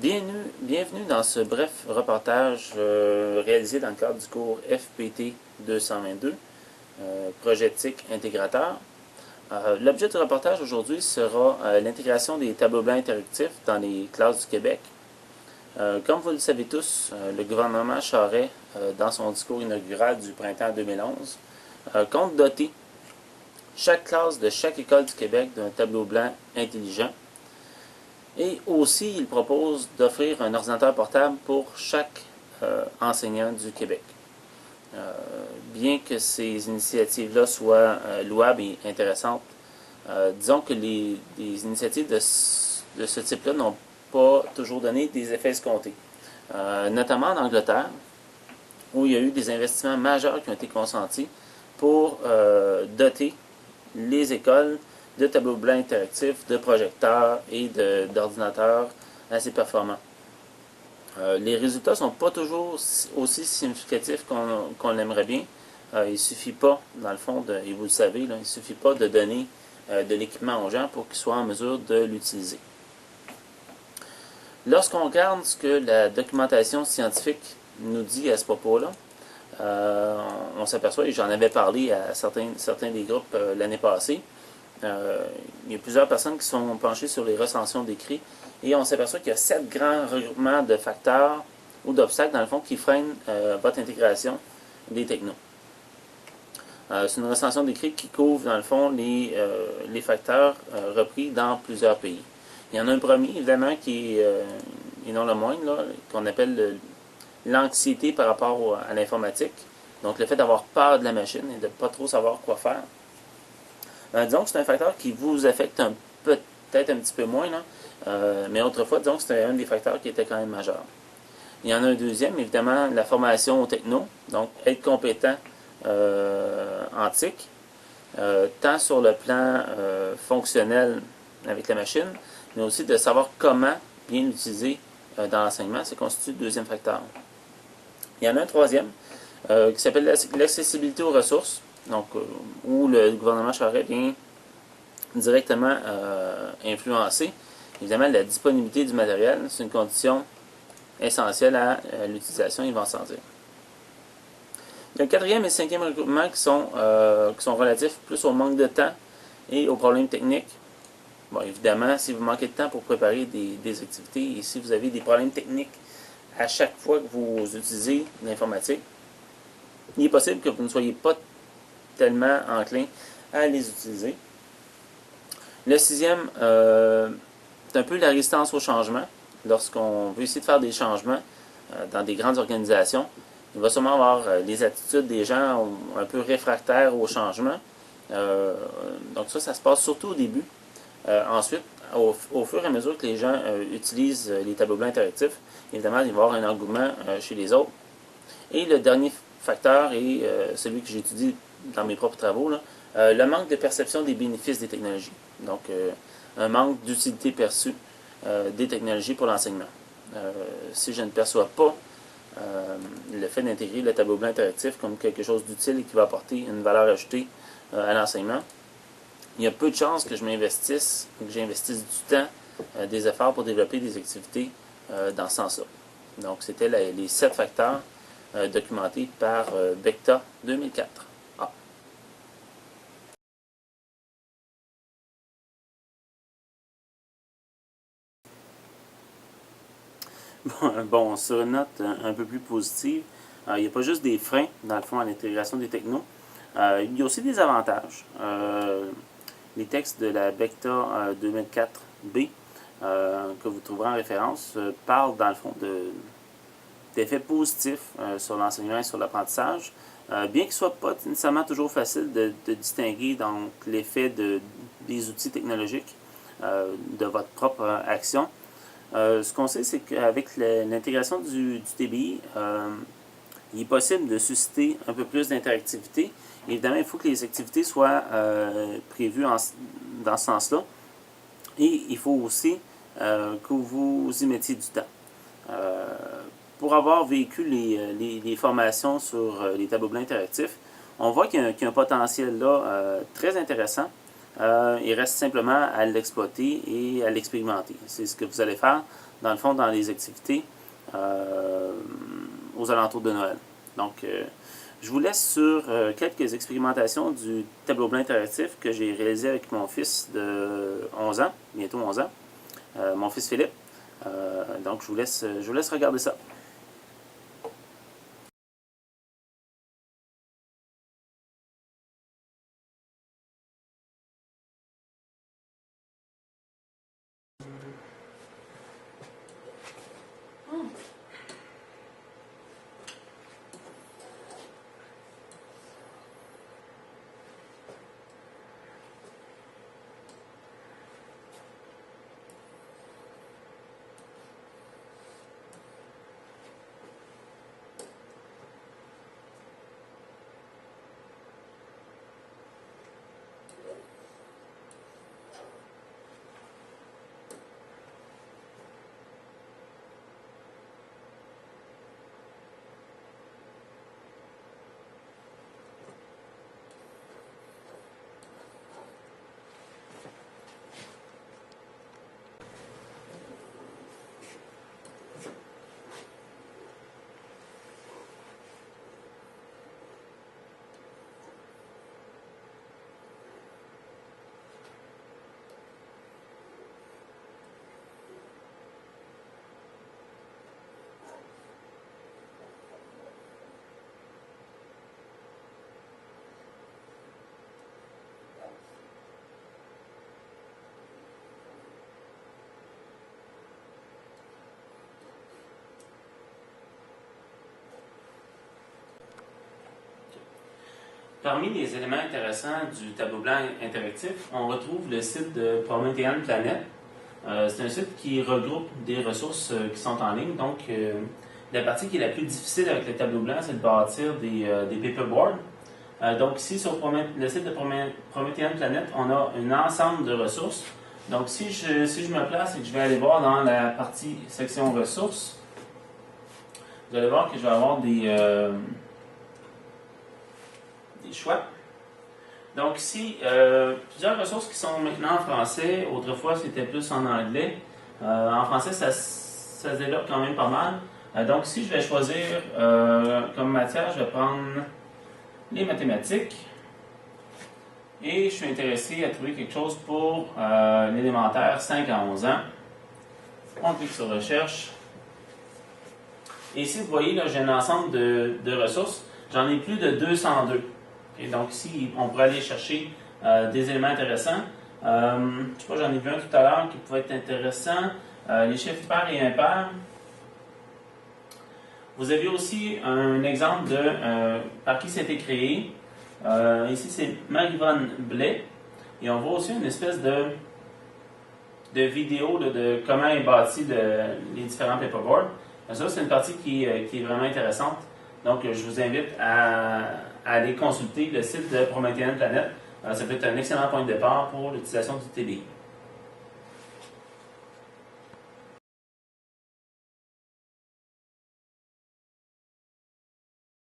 Bienvenue dans ce bref reportage réalisé dans le cadre du cours FPT 222, projet TIC intégrateur. L'objet du reportage aujourd'hui sera l'intégration des tableaux blancs interactifs dans les classes du Québec. Comme vous le savez tous, le gouvernement Charest, dans son discours inaugural du printemps 2011, compte doter chaque classe de chaque école du Québec d'un tableau blanc intelligent. Et aussi, il propose d'offrir un ordinateur portable pour chaque enseignant du Québec. Bien que ces initiatives-là soient louables et intéressantes, disons que les initiatives de ce type-là n'ont pas toujours donné des effets escomptés. Notamment en Angleterre, où il y a eu des investissements majeurs qui ont été consentis pour doter les écoles de tableaux blancs interactifs, de projecteurs et d'ordinateurs assez performants. Les résultats ne sont pas toujours aussi significatifs qu'on l'aimerait bien. Il ne suffit pas, dans le fond, et vous le savez, il ne suffit pas de donner de l'équipement aux gens pour qu'ils soient en mesure de l'utiliser. Lorsqu'on regarde ce que la documentation scientifique nous dit à ce propos-là, on s'aperçoit, et j'en avais parlé à certains des groupes l'année passée, il y a plusieurs personnes qui sont penchées sur les recensions d'écrit et on s'aperçoit qu'il y a 7 grands regroupements de facteurs ou d'obstacles, dans le fond, qui freinent votre intégration des technos. C'est une recension d'écrit qui couvre, dans le fond, les facteurs repris dans plusieurs pays. Il y en a un premier, évidemment, qui est, et non le moindre, qu'on appelle l'anxiété par rapport à l'informatique. Donc, le fait d'avoir peur de la machine et de ne pas trop savoir quoi faire. Disons que c'est un facteur qui vous affecte peut-être un petit peu moins, mais autrefois, disons que c'était un des facteurs qui était quand même majeur. Il y en a un deuxième, évidemment, la formation au techno, donc être compétent en TIC, tant sur le plan fonctionnel avec la machine, mais aussi de savoir comment bien l'utiliser dans l'enseignement, ça constitue le deuxième facteur. Il y en a un troisième qui s'appelle l'accessibilité aux ressources, donc où le gouvernement Charest vient directement influencer. Évidemment, la disponibilité du matériel, c'est une condition essentielle à l'utilisation, il va s'en dire. Il y a le quatrième et cinquième regroupement qui sont relatifs plus au manque de temps et aux problèmes techniques. Bon, évidemment, si vous manquez de temps pour préparer des activités et si vous avez des problèmes techniques à chaque fois que vous utilisez l'informatique, il est possible que vous ne soyez pas tellement enclin à les utiliser. Le sixième, c'est un peu la résistance au changement. Lorsqu'on veut essayer de faire des changements dans des grandes organisations, il va sûrement avoir les attitudes des gens un peu réfractaires au changement. Donc ça se passe surtout au début. Ensuite, au fur et à mesure que les gens utilisent les tableaux blancs interactifs, évidemment, il va y avoir un engouement chez les autres. Et le dernier facteur est celui que j'étudie dans mes propres travaux, le manque de perception des bénéfices des technologies. Donc, un manque d'utilité perçue des technologies pour l'enseignement. Si je ne perçois pas le fait d'intégrer le tableau blanc interactif comme quelque chose d'utile et qui va apporter une valeur ajoutée à l'enseignement, il y a peu de chances que j'investisse du temps, des efforts pour développer des activités dans ce sens-là. Donc, c'était les 7 facteurs documentés par Becta 2004. Bon, sur une note un peu plus positive, il n'y a pas juste des freins, dans le fond, à l'intégration des technos. Il y a aussi des avantages. Les textes de la Becta 2004B, que vous trouverez en référence, parlent, dans le fond, d'effets positifs sur l'enseignement et sur l'apprentissage, bien qu'il ne soit pas nécessairement toujours facile de distinguer donc l'effet des outils technologiques de votre propre action. Ce qu'on sait, c'est qu'avec l'intégration du TBI, il est possible de susciter un peu plus d'interactivité. Évidemment, il faut que les activités soient prévues dans ce sens-là. Et il faut aussi que vous y mettiez du temps. Pour avoir vécu les formations sur les tableaux blancs interactifs, on voit qu'il y a un potentiel là très intéressant il reste simplement à l'exploiter et à l'expérimenter. C'est ce que vous allez faire, dans le fond, dans les activités aux alentours de Noël. Donc, je vous laisse sur quelques expérimentations du tableau blanc interactif que j'ai réalisé avec mon fils de 11 ans, bientôt 11 ans, mon fils Philippe. Donc, je vous laisse regarder ça. Parmi les éléments intéressants du tableau blanc interactif, on retrouve le site de Promethean Planet. C'est un site qui regroupe des ressources qui sont en ligne. Donc, la partie qui est la plus difficile avec le tableau blanc, c'est de bâtir des paperboards. Donc, ici, sur le site de Promethean Planet, on a un ensemble de ressources. Donc, si je me place et que je vais aller voir dans la partie section ressources, vous allez voir que je vais avoir des choix. Donc ici, plusieurs ressources qui sont maintenant en français. Autrefois, c'était plus en anglais. En français, ça se développe quand même pas mal. Donc ici, je vais choisir comme matière, je vais prendre les mathématiques. Et je suis intéressé à trouver quelque chose pour l'élémentaire 5 à 11 ans. On clique sur Recherche. Et ici, vous voyez, là, j'ai un ensemble de ressources. J'en ai plus de 202. Et donc ici, on pourrait aller chercher des éléments intéressants. Je ne sais pas, j'en ai vu un tout à l'heure qui pouvait être intéressant. Les chiffres pairs et impairs. Vous avez aussi un exemple de par qui c'était créé. Ici, c'est Marie-Vonne Blais. Et on voit aussi une espèce de vidéo là, de comment est bâti les différents paperboards. Ça, c'est une partie qui est vraiment intéressante. Donc, je vous invite à aller consulter le site de Promethean Planet. Ça peut être un excellent point de départ pour l'utilisation du TDI.